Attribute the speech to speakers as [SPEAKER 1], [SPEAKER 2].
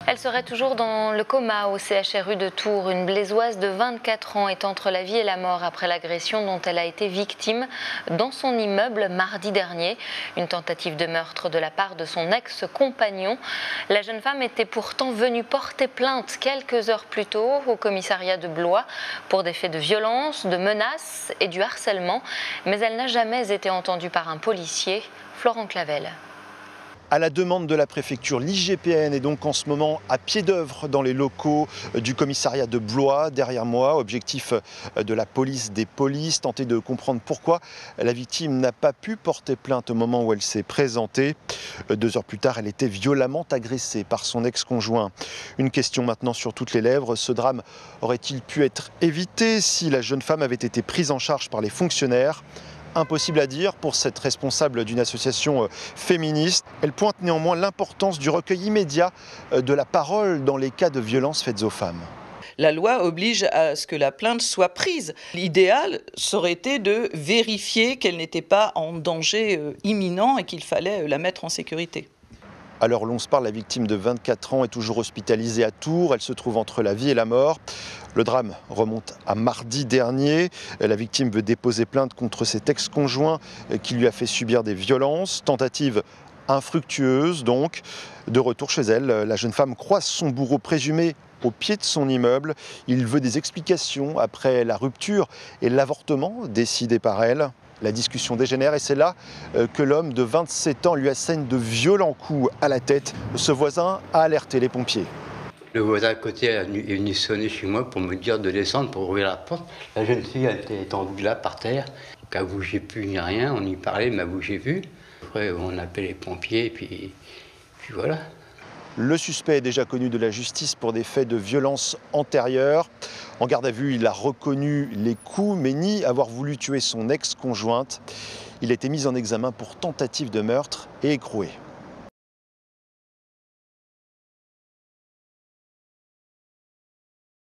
[SPEAKER 1] Elle serait toujours dans le coma au CHRU de Tours. Une blésoise de 24 ans est entre la vie et la mort après l'agression dont elle a été victime dans son immeuble mardi dernier. Une tentative de meurtre de la part de son ex-compagnon. La jeune femme était pourtant venue porter plainte quelques heures plus tôt au commissariat de Blois pour des faits de violence, de menaces et du harcèlement. Mais elle n'a jamais été entendue par un policier. Florent Clavel.
[SPEAKER 2] À la demande de la préfecture, l'IGPN est donc en ce moment à pied d'œuvre dans les locaux du commissariat de Blois, derrière moi. Objectif de la police des polices, tenter de comprendre pourquoi la victime n'a pas pu porter plainte au moment où elle s'est présentée. 2 heures plus tard, elle était violemment agressée par son ex-conjoint. Une question maintenant sur toutes les lèvres, ce drame aurait-il pu être évité si la jeune femme avait été prise en charge par les fonctionnaires ? Impossible à dire pour cette responsable d'une association féministe. Elle pointe néanmoins l'importance du recueil immédiat de la parole dans les cas de violences faites aux femmes.
[SPEAKER 3] La loi oblige à ce que la plainte soit prise. L'idéal serait été de vérifier qu'elle n'était pas en danger imminent et qu'il fallait la mettre en sécurité.
[SPEAKER 2] Alors l'on se parle, la victime de 24 ans est toujours hospitalisée à Tours. Elle se trouve entre la vie et la mort. Le drame remonte à mardi dernier. La victime veut déposer plainte contre cet ex-conjoint qui lui a fait subir des violences. Tentative infructueuse donc. De retour chez elle, la jeune femme croise son bourreau présumé au pied de son immeuble. Il veut des explications après la rupture et l'avortement décidé par elle. La discussion dégénère et c'est là que l'homme de 27 ans lui assène de violents coups à la tête. Ce voisin a alerté les pompiers.
[SPEAKER 4] Le voisin à côté est venu sonner chez moi pour me dire de descendre pour ouvrir la porte. La jeune fille elle était étendue là par terre. Elle ne bougeait plus ni rien, on y parlait, mais elle ne bougeait plus. Après on appelait les pompiers et puis voilà.
[SPEAKER 2] Le suspect est déjà connu de la justice pour des faits de violence antérieure. En garde à vue, il a reconnu les coups, mais nie avoir voulu tuer son ex-conjointe. Il a été mis en examen pour tentative de meurtre et écroué.